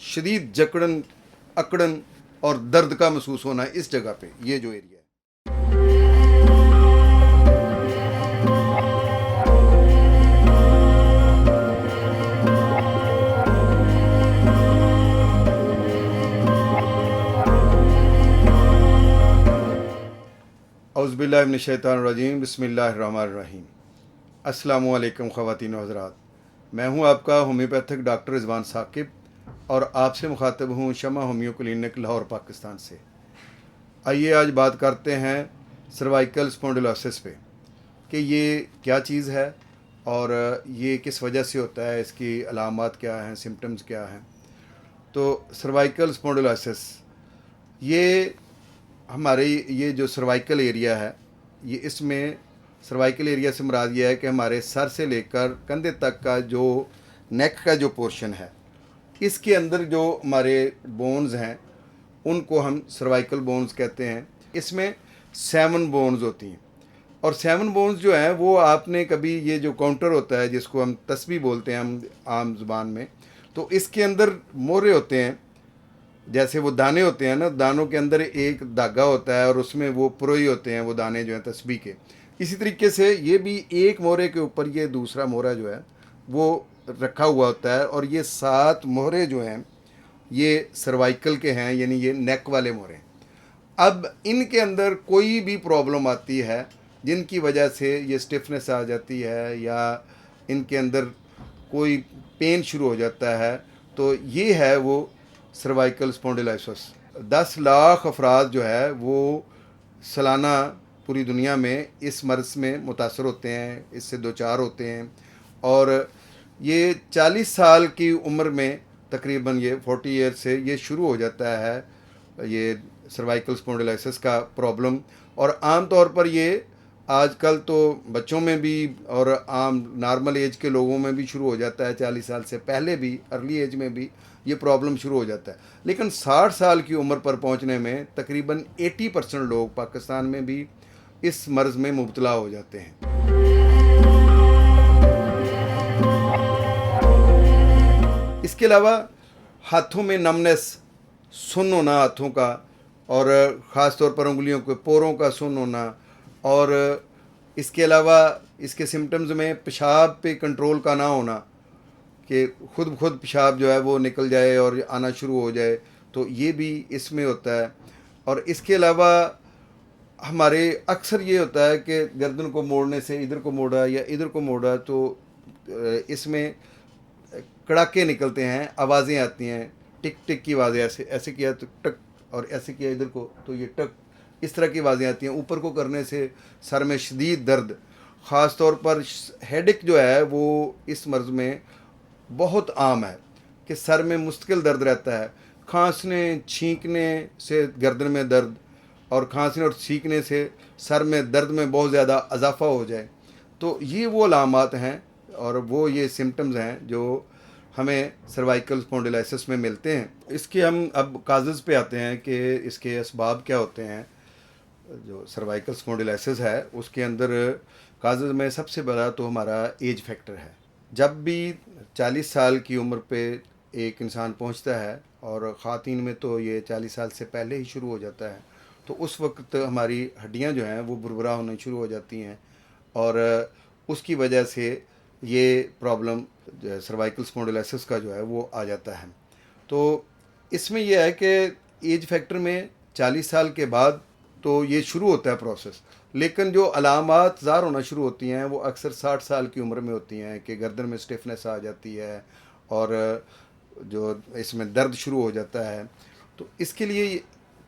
शदीद जकड़न, अकड़न और दर्द का महसूस होना इस जगह पे, ये जो एरिया है। औज़ुबिल्लाहि मिनश्शैतानिर्रजीम, बिस्मिल्लाहिर्रहमानिर्रहीम। अस्सलामु अलैकुम ख़वातीन व हज़रात, मैं हूं आपका होम्योपैथिक डॉक्टर रिज़वान साकिब और आपसे मुखातब हूं शमा होम्यो क्लिनिक लाहौर पाकिस्तान से। आइए आज बात करते हैं सर्वाइकल स्पॉन्डिलोसिस पे कि ये क्या चीज़ है और ये किस वजह से होता है, इसकी अलामात क्या हैं, सिम्टम्स क्या हैं। तो सर्वाइकल स्पॉन्डिलोसिस, ये हमारे ये जो सर्वाइकल एरिया है, ये इसमें सर्वाइकल एरिया से मुराद ये है कि हमारे सर से लेकर कंधे तक का जो नेक का जो पोर्शन है, इसके अंदर जो हमारे बोन्स हैं उनको हम सर्वाइकल बोन्स कहते हैं। इसमें 7 बोन्स होती हैं और 7 बोन्स जो हैं वो आपने कभी ये जो काउंटर होता है जिसको हम तस्बीह बोलते हैं हम आम ज़ुबान में, तो इसके अंदर मोहरे होते हैं, जैसे वो दाने होते हैं ना, दानों के अंदर एक धागा होता है और उसमें वो पुरोई होते हैं वो दाने जो हैं तस्बीह के। इसी तरीके से ये भी एक मोहरे के ऊपर ये दूसरा मोहरा जो है वो रखा हुआ होता है और ये 7 मोहरे जो हैं ये सर्वाइकल के हैं, यानी ये नेक वाले मोहरे। अब इनके अंदर कोई भी प्रॉब्लम आती है जिनकी वजह से ये स्टिफनेस आ जाती है या इनके अंदर कोई पेन शुरू हो जाता है, तो ये है वो सर्वाइकल स्पॉन्डिलोसिस। 10 लाख अफराद जो है वो सालाना पूरी दुनिया में इस मर्ज़ में मुतासर होते हैं, इससे दो चार होते हैं और ये 40 साल की उम्र में तकरीबन ये 40 ईयर से ये शुरू हो जाता है ये सर्वाइकल स्पॉन्डिलोसिस का प्रॉब्लम। और आम तौर पर ये आजकल तो बच्चों में भी और आम नॉर्मल एज के लोगों में भी शुरू हो जाता है, 40 साल से पहले भी अर्ली एज में भी ये प्रॉब्लम शुरू हो जाता है। लेकिन 60 साल की उम्र पर पहुंचने में तकरीबन 80% लोग पाकिस्तान में भी इस मर्ज़ में मुब्तला हो जाते हैं। इसके अलावा हाथों में नमनेस, सुन्न होना हाथों का और ख़ास तौर पर उंगलियों के पोरों का सुन्न होना, और इसके अलावा इसके सिम्टम्स में पेशाब पे कंट्रोल का ना होना कि खुद पेशाब जो है वो निकल जाए और आना शुरू हो जाए, तो ये भी इसमें होता है। और इसके अलावा हमारे अक्सर ये होता है कि गर्दन को मोड़ने से इधर को मोड़ा या इधर को मोड़ा तो इसमें कड़ाके निकलते हैं, आवाज़ें आती हैं, टिक टिक की आवाज़ें, ऐसे ऐसे किया तो टक और ऐसे किया इधर को तो ये टक, इस तरह की आवाज़ें आती हैं। ऊपर को करने से सर में शदीद दर्द, ख़ास तौर पर हेडेक जो है वो इस मर्ज़ में बहुत आम है कि सर में मुस्तकिल दर्द रहता है। खांसने छींकने से गर्दन में दर्द और खांसने और छींकने से सर में दर्द में बहुत ज़्यादा इजाफ़ा हो जाए, तो ये वो अलामात हैं और वो ये सिम्टम्स हैं जो हमें सर्वाइकल स्पॉन्डिलोसिस में मिलते हैं। इसके हम अब काज़ज़ पे आते हैं कि इसके असबाब क्या होते हैं। जो सर्वाइकल स्पॉन्डिलोसिस है उसके अंदर काज़ज़ में सबसे बड़ा तो हमारा एज फैक्टर है। जब भी 40 साल की उम्र पे एक इंसान पहुंचता है और ख़वातीन में तो ये 40 साल से पहले ही शुरू हो जाता है, तो उस वक्त हमारी हड्डियां जो हैं वो बुरबुरा होने शुरू हो जाती हैं और उसकी वजह से ये प्रॉब्लम सर्वाइकल स्पॉन्डिलोसिस का जो है वो आ जाता है। तो इसमें यह है कि एज फैक्टर में 40 साल के बाद तो ये शुरू होता है प्रोसेस, लेकिन जो अलामात ज़ाहिर होना शुरू होती हैं वो अक्सर 60 साल की उम्र में होती हैं कि गर्दन में स्टिफनेस आ जाती है और जो इसमें दर्द शुरू हो जाता है। तो इसके लिए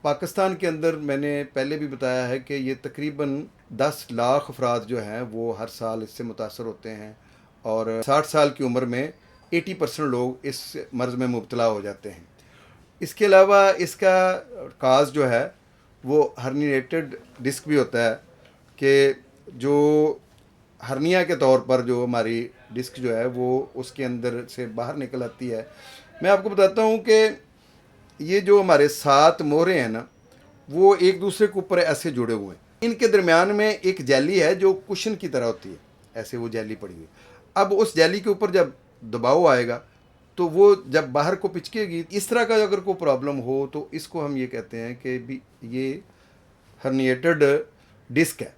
पाकिस्तान के अंदर मैंने पहले भी बताया है कि ये तकरीबन 10 लाख अफराद जो हैं वो हर साल इससे मुतासर होते हैं और 60 साल की उम्र में 80% लोग इस मर्ज़ में मुब्तला हो जाते हैं। इसके अलावा इसका काज जो है वो हर्निएटेड डिस्क भी होता है कि जो हर्निया के तौर पर जो हमारी डिस्क जो है वो उसके अंदर से बाहर निकल आती है। मैं आपको बताता हूँ कि ये जो हमारे 7 मोहरे हैं ना वो एक दूसरे के ऊपर ऐसे जुड़े हुए हैं, इनके दरमियान में एक जेली है जो कुशन की तरह होती है, ऐसे वो जेली पड़ी हुई। अब उस जेली के ऊपर जब दबाव आएगा तो वो जब बाहर को पिचकेगी, इस तरह का अगर कोई प्रॉब्लम हो तो इसको हम ये कहते हैं कि भी ये हर्निएटेड डिस्क है,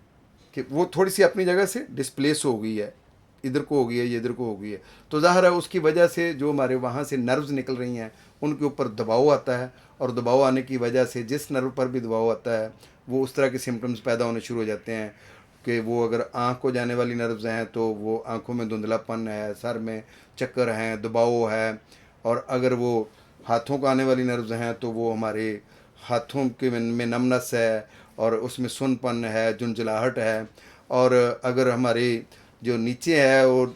कि वो थोड़ी सी अपनी जगह से डिस्प्लेस हो गई है, इधर को हो गई है, ये इधर को हो गई है। तो ज़ाहिर है उसकी वजह से जो हमारे वहाँ से नर्व्स निकल रही हैं उनके ऊपर दबाव आता है, और दबाव आने की वजह से जिस नर्व पर भी दबाव आता है वो उस तरह के सिम्टम्स पैदा होने शुरू हो जाते हैं कि वो अगर आँख को जाने वाली नर्व्स हैं तो वो आँखों में धुंधलापन है, सर में चक्कर हैं, दबाव है, और अगर वो हाथों को आने वाली नर्व्स हैं तो वो हमारे हाथों के में नमनस है और उसमें सुनपन है, झुंझलाहट है। और अगर हमारे जो नीचे है वो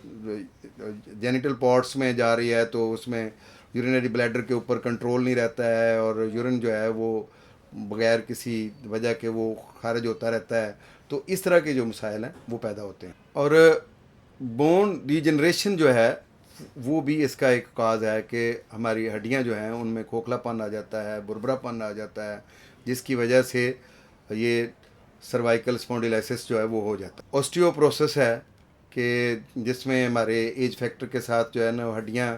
जेनिटल पॉट्स में जा रही है तो उसमें यूरिनरी ब्लैडर के ऊपर कंट्रोल नहीं रहता है और यूरिन जो है वो बगैर किसी वजह के वो खारिज होता रहता है। तो इस तरह के जो मसाइल हैं वो पैदा होते हैं। और बोन डिजनरेशन जो है वो भी इसका एक काज है कि हमारी हड्डियां जो हैं उनमें खोखलापन आ जाता है, बुरबरापन आ जाता है, जिसकी वजह से ये सर्वाइकल स्पॉन्डिलाइसिस जो है वो हो जाता है। ऑस्टियोप्रोसिस है कि जिसमें हमारे एज फैक्टर के साथ जो है ना हड्डियाँ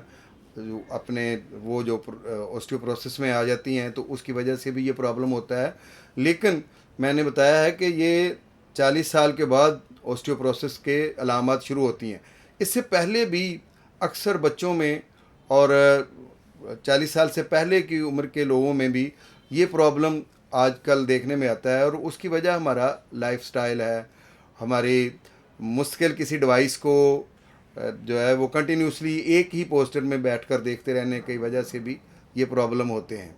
जो अपने वो जो ऑस्टियोप्रोसिस में आ जाती हैं, तो उसकी वजह से भी ये प्रॉब्लम होता है। लेकिन मैंने बताया है कि ये 40 साल के बाद ऑस्टियोप्रोसिस के अलामत शुरू होती हैं। इससे पहले भी अक्सर बच्चों में और 40 साल से पहले की उम्र के लोगों में भी ये प्रॉब्लम आजकल देखने में आता है, और उसकी वजह हमारा लाइफस्टाइल है, हमारी मुश्किल किसी डिवाइस को जो है वो कंटिन्यूसली एक ही पोस्टर में बैठकर देखते रहने की वजह से भी ये प्रॉब्लम होते हैं।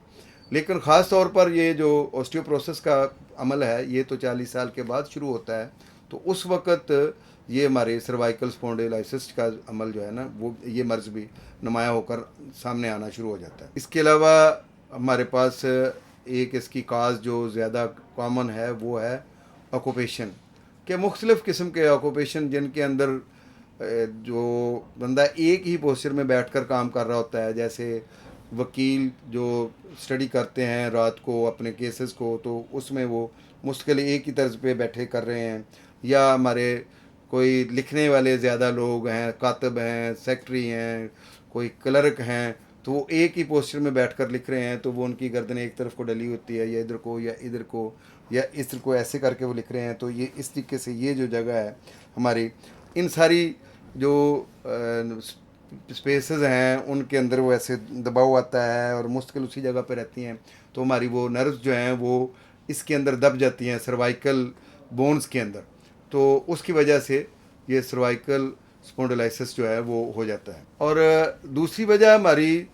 लेकिन ख़ास तौर पर ये जो ऑस्टियोप्रोसिस का अमल है ये तो 40 साल के बाद शुरू होता है, तो उस वक़्त ये हमारे सर्वाइकल स्पॉन्डिलाइसिस का अमल जो है ना वो ये मर्ज़ भी नुमाया होकर सामने आना शुरू हो जाता है। इसके अलावा हमारे पास एक इसकी काज जो ज़्यादा कॉमन है वो है ऑक्यूपेशन के, मुख्तलिफ़ किस्म के ऑक्यूपेशन जिनके अंदर जो बंदा एक ही पोस्चर में बैठकर काम कर रहा होता है, जैसे वकील जो स्टडी करते हैं रात को अपने केसेस को, तो उसमें वो मुश्किल एक ही तर्ज पे बैठे कर रहे हैं, या हमारे कोई लिखने वाले ज़्यादा लोग हैं, कातिब हैं, सेक्रेटरी हैं, कोई क्लर्क हैं, तो वो एक ही पोस्चर में बैठकर लिख रहे हैं, तो वो उनकी गर्दन एक तरफ को डली होती है, या इधर को या इधर को या इस तरह को ऐसे करके वो लिख रहे हैं। तो ये इस तरीके से ये जो जगह है हमारी, इन सारी जो स्पेसेस हैं उनके अंदर वो ऐसे दबाव आता है और मुश्किल उसी जगह पे रहती हैं, तो हमारी वो नर्व्स जो हैं वो इसके अंदर दब जाती हैं सर्वाइकल बोन्स के अंदर, तो उसकी वजह से ये सर्वाइकल स्पॉन्डिलाइसिस जो है वो हो जाता है। और दूसरी वजह हमारी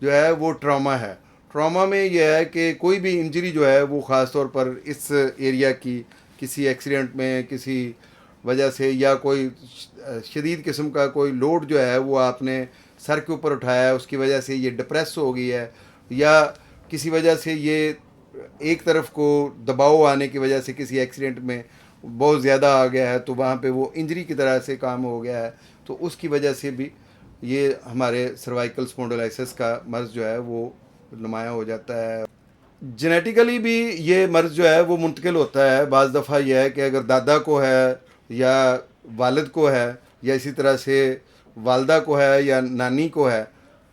जो है वो ट्रॉमा है। ट्रॉमा में यह है कि कोई भी इंजरी जो है वो ख़ास तौर पर इस एरिया की किसी एक्सीडेंट में किसी वजह से, या कोई शदीद किस्म का कोई लोड जो है वो आपने सर के ऊपर उठाया है उसकी वजह से ये डिप्रेस हो गई है, या किसी वजह से ये एक तरफ को दबाव आने की वजह से किसी एक्सीडेंट में बहुत ज़्यादा आ गया है, तो वहाँ पे वो इंजरी की तरह से काम हो गया है, तो उसकी वजह से भी ये हमारे सर्वाइकल स्पॉन्डिलाइसिस का मर्ज़ जो है वो नुमाया हो जाता है। जेनेटिकली भी ये मर्ज़ जो है वो मुंतकिल होता है। बाज़ दफ़ा यह है कि अगर दादा को है या वालिद को है या इसी तरह से वालदा को है या नानी को है,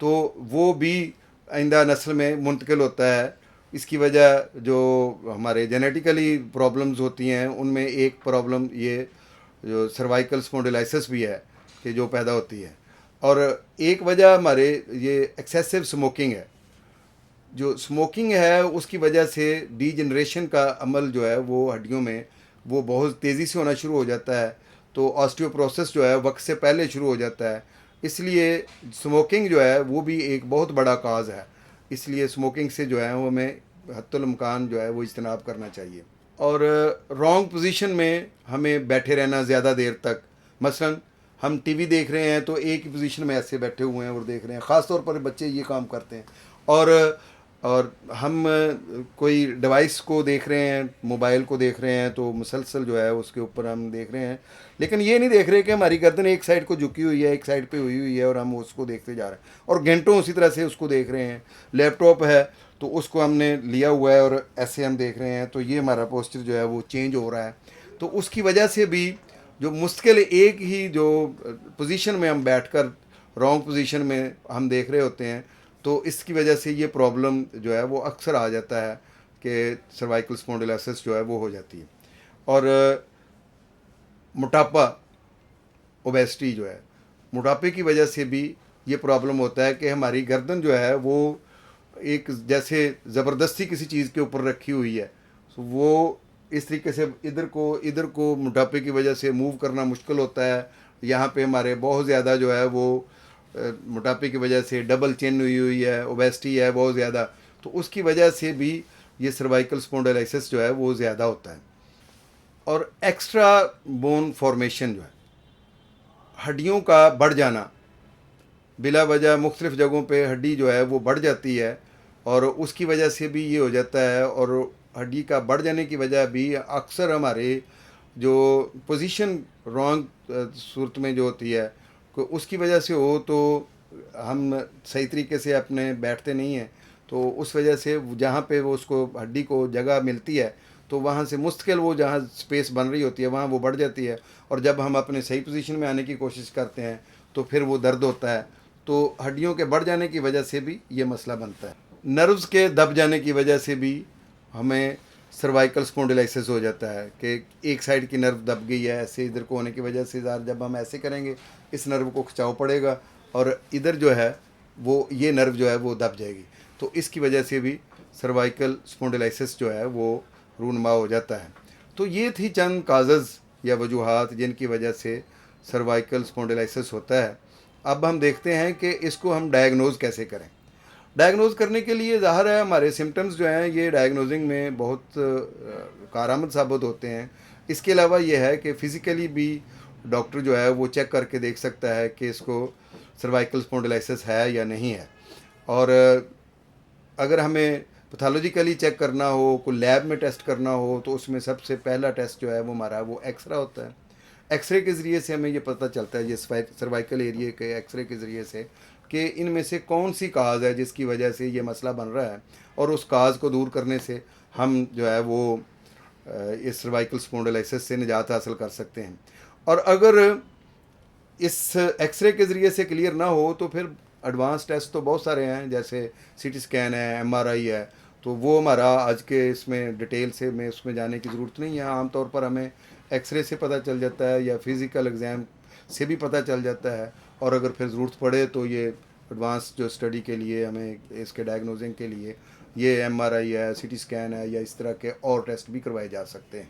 तो वो भी आइंदा नस्ल में मुंतकिल होता है। इसकी वजह जो हमारे जेनेटिकली प्रॉब्लम्स होती हैं उनमें एक प्रॉब्लम ये जो सर्वाइकल स्पॉन्डिलाइसिस भी है कि जो पैदा होती है, और एक वजह हमारे ये एक्सेसिव स्मोकिंग है। जो स्मोकिंग है उसकी वजह से डीजनरेशन का अमल जो है वो हड्डियों में वो बहुत तेज़ी से होना शुरू हो जाता है, तो ऑस्टियोप्रोसिस जो है वक्त से पहले शुरू हो जाता है। इसलिए स्मोकिंग जो है वो भी एक बहुत बड़ा काज है, इसलिए स्मोकिंग से जो है वो हमें हत्तुल इम्कान जो है वो इज्तनाब करना चाहिए। और रॉन्ग पोजीशन में हमें बैठे रहना ज़्यादा देर तक, मसलन हम टीवी देख रहे हैं तो एक ही पोजीशन में ऐसे बैठे हुए हैं और देख रहे हैं, ख़ास तौर पर बच्चे ये काम करते हैं। और हम कोई डिवाइस को देख रहे हैं, मोबाइल को देख रहे हैं, तो मुसलसल जो है उसके ऊपर हम देख रहे हैं, लेकिन ये नहीं देख रहे कि हमारी गर्दन एक साइड को झुकी हुई है, एक साइड पे हुई हुई है, और हम उसको देखते जा रहे हैं और घंटों उसी तरह से उसको देख रहे हैं। लैपटॉप है तो उसको हमने लिया हुआ है और ऐसे हम देख रहे हैं, तो ये हमारा पोस्चर जो है वो चेंज हो रहा है। तो उसकी वजह से भी जो मुश्किल एक ही जो पोजीशन में हम बैठकर रॉन्ग पोजीशन में हम देख रहे होते हैं, तो इसकी वजह से ये प्रॉब्लम जो है वो अक्सर आ जाता है कि सर्वाइकल स्पॉन्डिलोसिस जो है वो हो जाती है। और मोटापा, ओबेसिटी जो है, मोटापे की वजह से भी ये प्रॉब्लम होता है कि हमारी गर्दन जो है वो एक जैसे ज़बरदस्ती किसी चीज़ के ऊपर रखी हुई है, तो वो इस तरीके से इधर को मोटापे की वजह से मूव करना मुश्किल होता है। यहाँ पे हमारे बहुत ज़्यादा जो है वो मोटापे की वजह से डबल चिन हुई है, ओबेसिटी है बहुत ज़्यादा, तो उसकी वजह से भी ये सर्वाइकल स्पॉन्डिलोसिस जो है वो ज़्यादा होता है। और एक्स्ट्रा बोन फॉर्मेशन जो है, हड्डियों का बढ़ जाना, बिला वजह मुख्तलिफ़ जगहों पे हड्डी जो है वो बढ़ जाती है और उसकी वजह से भी ये हो जाता है। और हड्डी का बढ़ जाने की वजह भी अक्सर हमारे जो पोजीशन रॉन्ग सूरत में जो होती है उसकी वजह से हो, तो हम सही तरीके से अपने बैठते नहीं हैं, तो उस वजह से जहाँ पे वो उसको हड्डी को जगह मिलती है तो वहाँ से मुस्तकिल वो जहाँ स्पेस बन रही होती है वहाँ वो बढ़ जाती है, और जब हम अपने सही पोजीशन में आने की कोशिश करते हैं तो फिर वो दर्द होता है। तो हड्डियों के बढ़ जाने की वजह से भी ये मसला बनता है। नर्व्स के दब जाने की वजह से भी हमें सर्वाइकल स्पॉन्डिलोसिस हो जाता है कि एक साइड की नर्व दब गई है, ऐसे इधर को होने की वजह से जब हम ऐसे करेंगे इस नर्व को खिंचाव पड़ेगा और इधर जो है वो ये नर्व जो है वो दब जाएगी, तो इसकी वजह से भी सर्वाइकल स्पॉन्डिलोसिस जो है वो रूनुमा हो जाता है। तो ये थी चंद काज़ज़ या वजूहात जिनकी वजह से सर्वाइकल स्पॉन्डिलोसिस होता है। अब हम देखते हैं कि इसको हम डायग्नोज़ कैसे करें। डायग्नोज़ करने के लिए ज़ाहिर है हमारे सिम्टम्स जो हैं ये डायग्नोजिंग में बहुत कारआमद साबित होते हैं। इसके अलावा ये है कि फ़िज़िकली भी डॉक्टर जो है वो चेक करके देख सकता है कि इसको सर्वाइकल स्पॉन्डिलोसिस है या नहीं है। और अगर हमें पैथोलॉजिकली चेक करना हो, कोई लैब में टेस्ट करना हो, तो उसमें सबसे पहला टेस्ट जो है वो हमारा वो एक्सरे होता है। एक्सरे के ज़रिए से हमें ये पता चलता है, ये सर्वाइकल एरिया के एक्सरे के ज़रिए से, कि इनमें से कौन सी काज है जिसकी वजह से ये मसला बन रहा है, और उस काज को दूर करने से हम जो है वो इस सर्वाइकल स्पॉन्डिलोसिस से निजात हासिल कर सकते हैं। और अगर इस एक्सरे के ज़रिए से क्लियर ना हो तो फिर एडवांस टेस्ट तो बहुत सारे हैं, जैसे सीटी स्कैन है, एमआरआई है, तो वो हमारा आज के इसमें डिटेल से में उसमें जाने की ज़रूरत नहीं है। आमतौर पर हमें एक्सरे से पता चल जाता है या फिज़िकल एग्ज़ाम से भी पता चल जाता है, और अगर फिर ज़रूरत पड़े तो ये एडवांस जो स्टडी के लिए हमें इसके डायग्नोजिंग के लिए ये एमआरआई है, सीटी स्कैन है या इस तरह के और टेस्ट भी करवाए जा सकते हैं।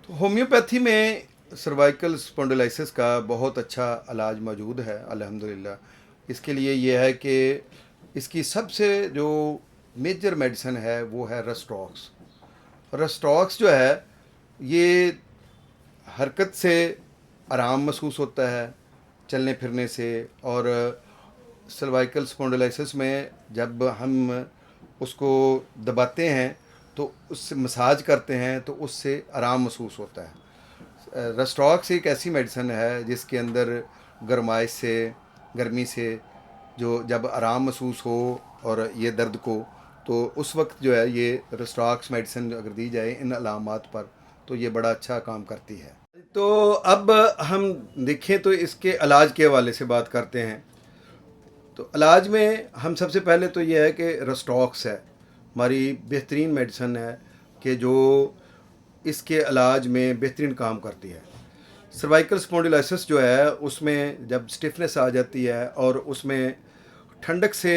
तो होम्योपैथी में सर्वाइकल स्पॉन्डिलोसिस का बहुत अच्छा इलाज मौजूद है अल्हम्दुलिल्लाह। इसके लिए ये है कि इसकी सबसे जो मेजर मेडिसिन है वो है रस्टॉक्स। रस्टॉक्स जो है ये हरकत से आराम महसूस होता है, चलने फिरने से, और सर्वाइकल स्पॉन्डिलोसिस में जब हम उसको दबाते हैं तो उससे मसाज करते हैं तो उससे आराम महसूस होता है। रस्टॉक्स एक ऐसी मेडिसिन है जिसके अंदर गर्मी से जो जब आराम महसूस हो और ये दर्द को, तो उस वक्त जो है ये रस्टॉक्स मेडिसिन अगर दी जाए इन अलामात पर तो ये बड़ा अच्छा काम करती है। तो अब हम देखें तो इसके इलाज के हवाले से बात करते हैं। तो इलाज में हम सबसे पहले तो ये है कि रस्टॉक्स है हमारी बेहतरीन मेडिसिन है कि जो इसके इलाज में बेहतरीन काम करती है। सर्वाइकल स्पॉन्डिलोसिस जो है उसमें जब स्टिफनेस आ जाती है और उसमें ठंडक से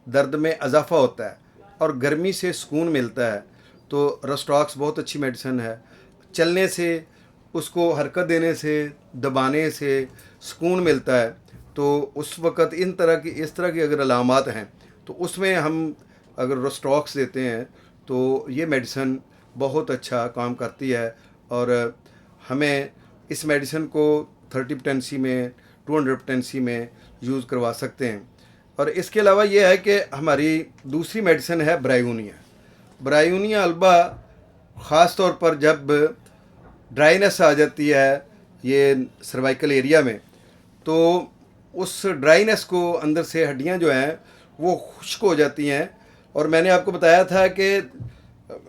दर्द में इजाफ़ा होता है और गर्मी से सुकून मिलता है, तो रस्टॉक्स बहुत अच्छी मेडिसिन है। चलने से, उसको हरकत देने से, दबाने से सुकून मिलता है, तो उस वक़्त इस तरह की अगर अलामात हैं तो उसमें हम अगर रस्टॉक्स देते हैं तो ये मेडिसिन बहुत अच्छा काम करती है। और हमें इस मेडिसिन को 30 पोटेंसी में 200 पोटेंसी में यूज़ करवा सकते हैं। और इसके अलावा ये है कि हमारी दूसरी मेडिसिन है ब्रायूनिया अल्बा, ख़ास तौर पर जब ड्राइनेस आ जाती है ये सर्वाइकल एरिया में, तो उस ड्राइनेस को अंदर से हड्डियां जो हैं वो खुश्क हो जाती हैं। और मैंने आपको बताया था कि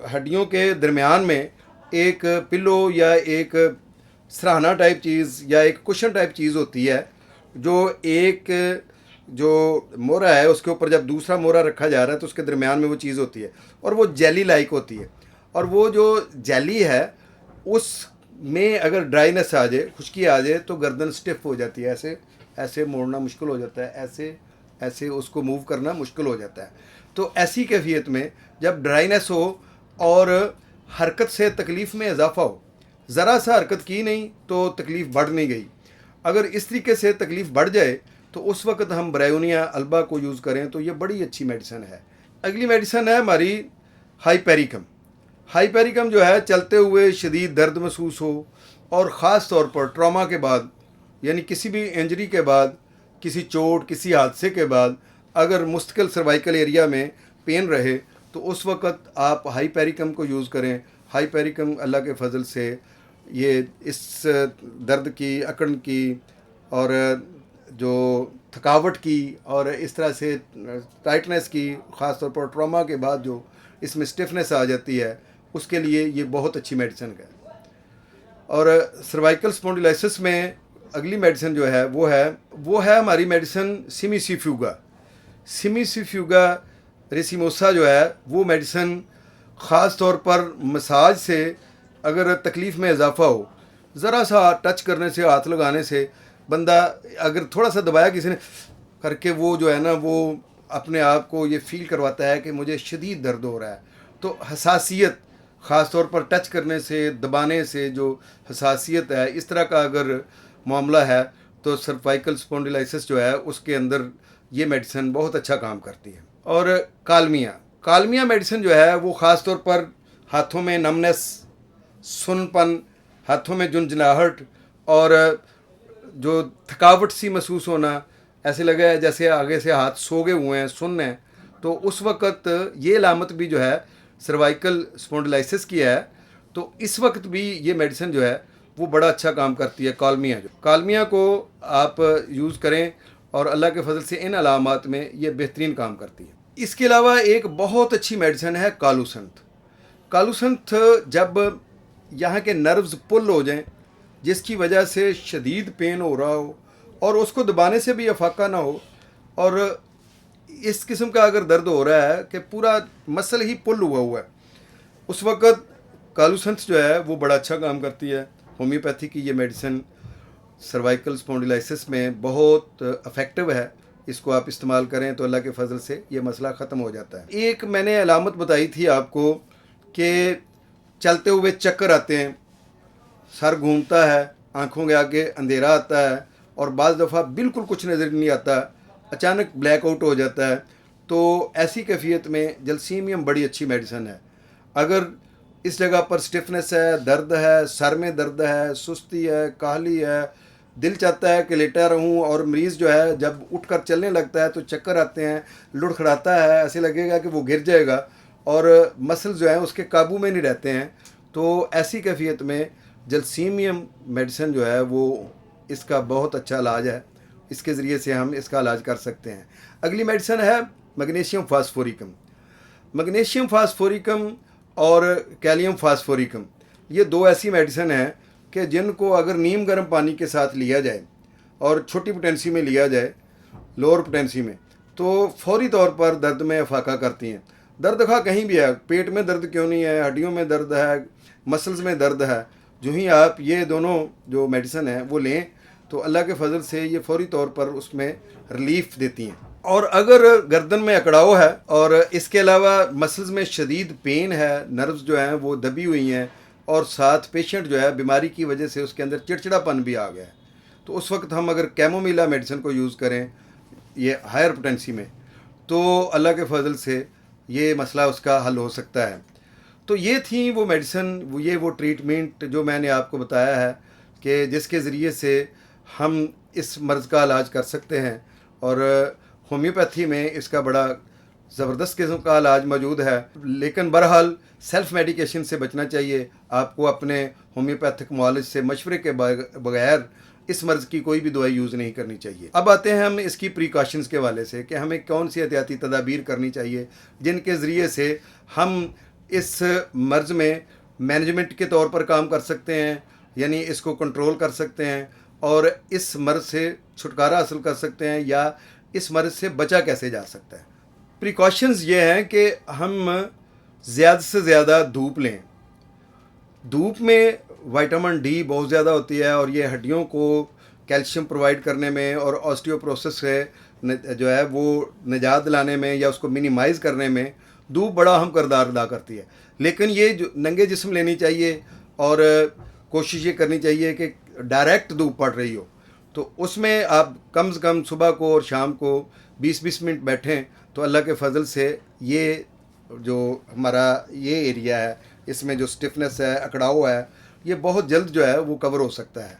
हड्डियों के दरमियान में एक पिलो या एक सराहना टाइप चीज़ या एक कुशन टाइप चीज़ होती है, जो एक जो मोहरा है उसके ऊपर जब दूसरा मोहरा रखा जा रहा है तो उसके दरमियान में वो चीज़ होती है और वो जेली लाइक होती है। और वो जो जेली है उसमें अगर ड्राइनेस आ जाए, खुश्की आ जाए, तो गर्दन स्टिफ हो जाती है, ऐसे ऐसे मोड़ना मुश्किल हो जाता है, ऐसे ऐसे उसको मूव करना मुश्किल हो जाता है। तो ऐसी कैफियत में जब ड्राइनेस हो और हरकत से तकलीफ़ में इजाफा हो, ज़रा सा हरकत की नहीं तो तकलीफ़ बढ़ नहीं गई, अगर इस तरीके से तकलीफ़ बढ़ जाए तो उस वक्त हम ब्रायोनिया अल्बा को यूज़ करें तो ये बड़ी अच्छी मेडिसिन है। अगली मेडिसिन है हमारी हाइपेरिकम। हाइपेरिकम जो है, चलते हुए शदीद दर्द महसूस हो और ख़ास तौर पर ट्रॉमा के बाद, यानी किसी भी इंजरी के बाद, किसी चोट, किसी हादसे के बाद अगर मुस्तकिल सर्वाइकल एरिया में पेन रहे तो उस वक़्त आप हाइपेरिकम को यूज़ करें। हाइपेरिकम अल्लाह के फ़ज़ल से ये इस दर्द की, अकड़ की और जो थकावट की और इस तरह से टाइटनेस की, ख़ास तौर पर ट्रॉमा के बाद जो इसमें स्टिफनेस आ जाती है, उसके लिए ये बहुत अच्छी मेडिसिन है। और सर्वाइकल स्पॉन्डिलाइसिस में अगली मेडिसिन जो है वो है हमारी मेडिसिन सिमिसिफ्यूगा। सिमिसिफ्यूगा रेसिमोसा जो है वो मेडिसिन ख़ास तौर पर मसाज से अगर तकलीफ़ में इजाफा हो, ज़रा सा टच करने से, हाथ लगाने से, बंदा अगर थोड़ा सा दबाया किसी ने करके, वो जो है ना वो अपने आप को ये फ़ील करवाता है कि मुझे शदीद दर्द हो रहा है। तो हसासियत, ख़ास तौर पर टच करने से, दबाने से जो हसासियत है, इस तरह का अगर मामला है तो सर्वाइकल स्पॉन्डिलाइसिस जो है उसके अंदर ये मेडिसिन बहुत अच्छा काम करती है। और कालमिया मेडिसिन जो है वो ख़ास तौर पर हाथों में नमनेस, सुनपन, हाथों में झुंझुनाहट और जो थकावट सी महसूस होना, ऐसे लगे जैसे आगे से हाथ सोगे हुए हैं, सुन्न हैं, तो उस वक़्त ये अलामत भी जो है सर्वाइकल स्पॉन्डिलाइसिस की है। तो इस वक्त भी ये मेडिसिन जो है वो बड़ा अच्छा काम करती है। कालमिया को आप यूज़ करें और अल्लाह के फजल से इन अलामात में ये बेहतरीन काम करती है। इसके अलावा एक बहुत अच्छी मेडिसिन है कालूसंथ। कालूसंथ जब यहाँ के नर्व्स पुल हो जाएं, जिसकी वजह से शदीद पेन हो रहा हो और उसको दबाने से भी अफाका ना हो, और इस किस्म का अगर दर्द हो रहा है कि पूरा मसल ही पुल हुआ है, उस वक़्त कालूसंथ जो है वो बड़ा अच्छा काम करती है। होम्योपैथी की ये मेडिसिन सर्वाइकल स्पॉन्डिलाइसिस में बहुत इफ़ेक्टिव है। इसको आप इस्तेमाल करें तो अल्लाह के फजल से ये मसला ख़त्म हो जाता है। एक मैंने अलामत बताई थी आपको कि चलते हुए चक्कर आते हैं, सर घूमता है, आँखों के आगे अंधेरा आता है और बाज़ दफ़ा बिल्कुल कुछ नज़र नहीं आता, अचानक ब्लैक आउट हो जाता है। तो ऐसी कैफियत में जलसीमियम बड़ी अच्छी मेडिसिन है। अगर इस जगह पर स्टिफनेस है, दर्द है, सर में दर्द है, सुस्ती है, काहली है, दिल चाहता है कि लेटा रहूं, और मरीज़ जो है जब उठकर चलने लगता है तो चक्कर आते हैं, लुढ़खड़ाता है, ऐसे लगेगा कि वो गिर जाएगा और मसल जो है उसके काबू में नहीं रहते हैं, तो ऐसी कैफियत में जलसीमियम मेडिसिन जो है वो इसका बहुत अच्छा इलाज है। इसके ज़रिए से हम इसका इलाज कर सकते हैं। अगली मेडिसिन है मैग्नीशियम फास्फोरिकम। मैग्नीशियम फास्फोरिकम और कैल्शियम फास्फोरिकम, ये दो ऐसी मेडिसिन हैं कि जिनको अगर नीम गर्म पानी के साथ लिया जाए और छोटी पोटेंसी में लिया जाए, लोअर पोटेंसी में, तो फौरी तौर पर दर्द में अफाका करती हैं। दर्द खा कहीं भी है, पेट में दर्द क्यों नहीं है, हड्डियों में दर्द है, मसल्स में दर्द है, जो ही आप ये दोनों जो मेडिसिन है वो लें तो अल्लाह के फजल से ये फौरी तौर पर उसमें रिलीफ देती हैं। और अगर गर्दन में अकड़ाव है और इसके अलावा मसल्स में शदीद पेन है, नर्व्स जो हैं वो दबी हुई हैं और साथ पेशेंट जो है बीमारी की वजह से उसके अंदर चिड़चिड़ापन भी आ गया है, तो उस वक्त हम अगर कैमोमिला मेडिसिन को यूज़ करें ये हायर पोटेंसी में, तो अल्लाह के फजल से ये मसला उसका हल हो सकता है। तो ये थी वो मेडिसिन, वो ट्रीटमेंट जो मैंने आपको बताया है कि जिसके ज़रिए से हम इस मर्ज़ का इलाज कर सकते हैं। और होम्योपैथी में इसका बड़ा ज़बरदस्त किस्म का इलाज मौजूद है, लेकिन बहरहाल सेल्फ़ मेडिकेशन से बचना चाहिए। आपको अपने होम्योपैथिक मुआलिज से मशवरे के बगैर इस मर्ज़ की कोई भी दवाई यूज़ नहीं करनी चाहिए। अब आते हैं हम इसकी प्रिकॉशंस के वाले से कि हमें कौन सी एहतियाती तदाबीर करनी चाहिए जिनके ज़रिए से हम इस मर्ज़ में मैनेजमेंट के तौर पर काम कर सकते हैं, यानी इसको कंट्रोल कर सकते हैं और इस मर्ज़ से छुटकारा हासिल कर सकते हैं, या इस मर्ज़ से बचा कैसे जा सकता है। प्रिकॉशंस ये हैं कि हम ज़्यादा से ज़्यादा धूप लें। धूप में विटामिन डी बहुत ज़्यादा होती है और ये हड्डियों को कैल्शियम प्रोवाइड करने में और ऑस्टियोपोरोसिस से जो है वो निजात दिलाने में या उसको मिनिमाइज़ करने में धूप बड़ा अहम किरदार अदा करती है। लेकिन ये जो नंगे जिस्म लेनी चाहिए और कोशिश ये करनी चाहिए कि डायरेक्ट धूप पड़ रही हो, तो उसमें आप कम से कम सुबह को और शाम को 20-20 मिनट बैठें, तो अल्लाह के फजल से ये जो हमारा ये एरिया है, इसमें जो स्टिफनेस है, अकड़ाव है, ये बहुत जल्द जो है वो कवर हो सकता है।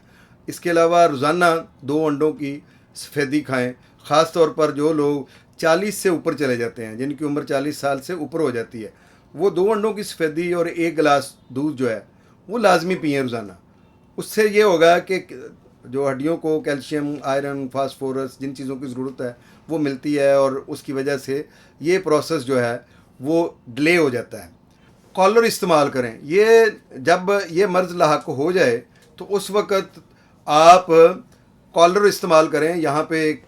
इसके अलावा रोज़ाना 2 अंडों की सफ़ेदी खाएं। ख़ास तौर पर जो लोग 40 से ऊपर चले जाते हैं, जिनकी उम्र 40 साल से ऊपर हो जाती है, वो 2 अंडों की सफ़ेदी और 1 गिलास दूध जो है वो लाजमी पिएँ रोज़ाना। उससे ये होगा कि जो हड्डियों को कैल्शियम, आयरन, फास्फोरस, जिन चीज़ों की ज़रूरत है वो मिलती है और उसकी वजह से ये प्रोसेस जो है वो डिले हो जाता है। कॉलर इस्तेमाल करें। ये जब ये मर्ज़ लाहक हो जाए तो उस वक़्त आप कॉलर इस्तेमाल करें। यहाँ पे एक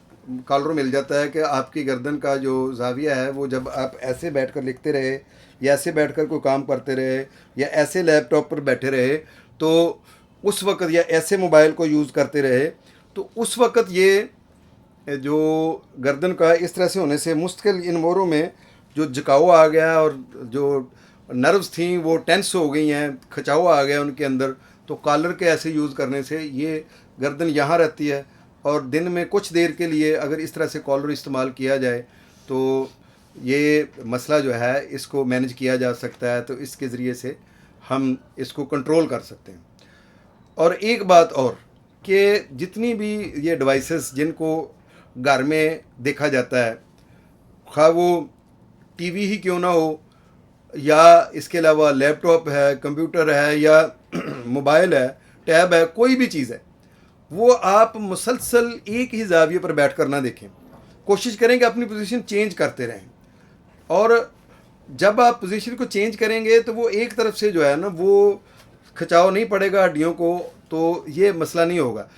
कॉलर मिल जाता है कि आपकी गर्दन का जो ज़ाविया है वो जब आप ऐसे बैठकर लिखते रहे या ऐसे बैठकर कोई काम करते रहे या ऐसे लैपटॉप पर बैठे रहे, तो उस वक़्त या ऐसे मोबाइल को यूज़ करते रहे, तो उस वक़्त ये जो गर्दन का इस तरह से होने से मुस्तकिल इन मोरों में जो झुकाव आ गया और जो नर्व्स थी वो टेंस हो गई हैं, खिंचाव आ गया उनके अंदर। तो कॉलर के ऐसे यूज़ करने से ये गर्दन यहाँ रहती है और दिन में कुछ देर के लिए अगर इस तरह से कॉलर इस्तेमाल किया जाए तो ये मसला जो है इसको मैनेज किया जा सकता है। तो इसके ज़रिए से हम इसको कंट्रोल कर सकते हैं। और एक बात और कि जितनी भी ये डिवाइसेस जिनको घर में देखा जाता है, खा वो टीवी ही क्यों ना हो या इसके अलावा लैपटॉप है, कंप्यूटर है या मोबाइल है, टैब है, कोई भी चीज़ है, वो आप मुसलसल एक ही ज़ाविये पर बैठ कर ना देखें। कोशिश करें कि अपनी पोजीशन चेंज करते रहें और जब आप पोजीशन को चेंज करेंगे तो वो एक तरफ से जो है ना वो खिंचाव नहीं पड़ेगा हड्डियों को, तो ये मसला नहीं होगा।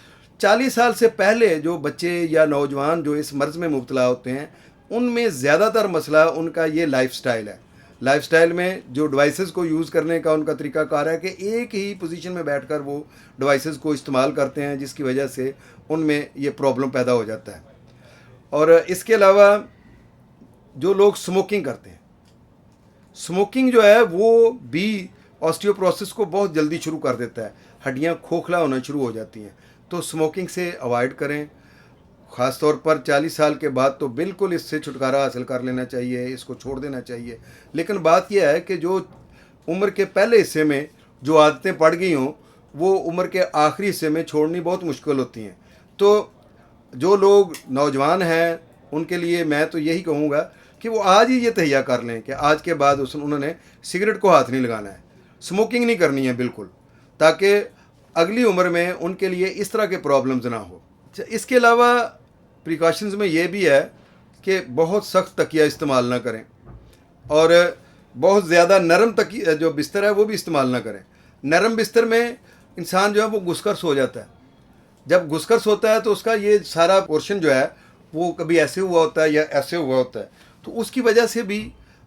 40 साल से पहले जो बच्चे या नौजवान जो इस मर्ज़ में मुब्तला होते हैं, उनमें ज़्यादातर मसला उनका ये लाइफस्टाइल है। लाइफस्टाइल में जो डिवाइसेस को यूज़ करने का उनका तरीक़ाकार है कि एक ही पोजीशन में बैठकर वो डिवाइसेस को इस्तेमाल करते हैं, जिसकी वजह से उनमें ये प्रॉब्लम पैदा हो जाता है। और इसके अलावा जो लोग स्मोकिंग करते हैं, स्मोकिंग जो है वो भी ऑस्टियोपोरोसिस को बहुत जल्दी शुरू कर देता है, हड्डियाँ खोखला होना शुरू हो जाती हैं। तो स्मोकिंग से अवॉइड करें। ख़ास तौर पर 40 साल के बाद तो बिल्कुल इससे छुटकारा हासिल कर लेना चाहिए, इसको छोड़ देना चाहिए। लेकिन बात यह है कि जो उम्र के पहले हिस्से में जो आदतें पड़ गई हों, वो उम्र के आखिरी हिस्से में छोड़नी बहुत मुश्किल होती हैं। तो जो लोग नौजवान हैं उनके लिए मैं तो यही कहूँगा कि वो आज ही ये तहैया कर लें कि आज के बाद उन्होंने सिगरेट को हाथ नहीं लगाना है, स्मोकिंग नहीं करनी है बिल्कुल, ताकि अगली उम्र में उनके लिए इस तरह के प्रॉब्लम्स ना हो। इसके अलावा प्रिकॉशंस में ये भी है कि बहुत सख्त तकिया इस्तेमाल ना करें और बहुत ज़्यादा नरम तकिया जो बिस्तर है वो भी इस्तेमाल ना करें। नरम बिस्तर में इंसान जो है वो घुसकर सो जाता है। जब घुसकर सोता है तो उसका ये सारा पोर्शन जो है वो कभी ऐसे हुआ होता है या ऐसे हुआ होता है, तो उसकी वजह से भी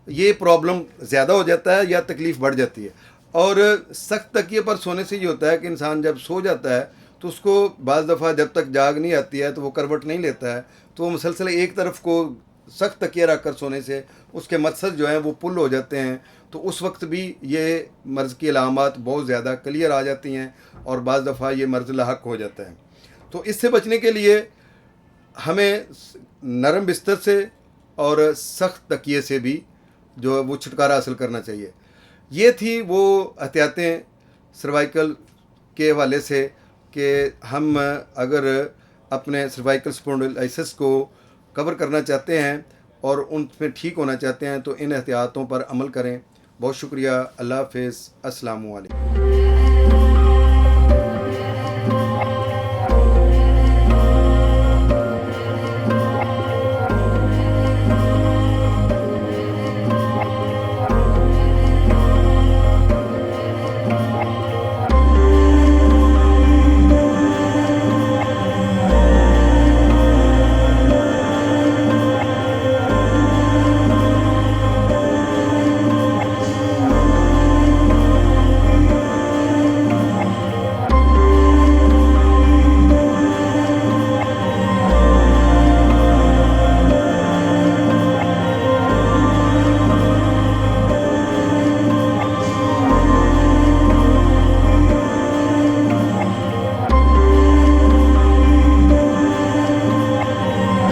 ये प्रॉब्लम ज़्यादा हो जाता है या तकलीफ़ बढ़ जाती है। और सख्त तकिए पर सोने से ये होता है कि इंसान जब सो जाता है तो उसको बाज़ दफ़ा जब तक जाग नहीं आती है तो वो करवट नहीं लेता है, तो वो मुसलसल एक तरफ को सख्त तकिया रख कर सोने से उसके मकसद जो हैं वो पुल हो जाते हैं। तो उस वक्त भी ये मर्ज़ की अलामात बहुत ज़्यादा क्लियर आ जाती हैं और बाज़ दफ़ा ये मर्ज़ लाहक हो जाता है। तो इससे बचने के लिए हमें नरम बिस्तर से और सख्त तकिए से भी जो है वो छुटकारा हासिल करना चाहिए। ये थी वो एहतियातें सर्वाइकल के हवाले से कि हम अगर अपने सर्वाइकल स्पॉन्डिलोसिस को कवर करना चाहते हैं और उनमें ठीक होना चाहते हैं तो इन एहतियातों पर अमल करें। बहुत शुक्रिया। अल्लाह हाफ़िज़। अस्सलामु अलैकुम।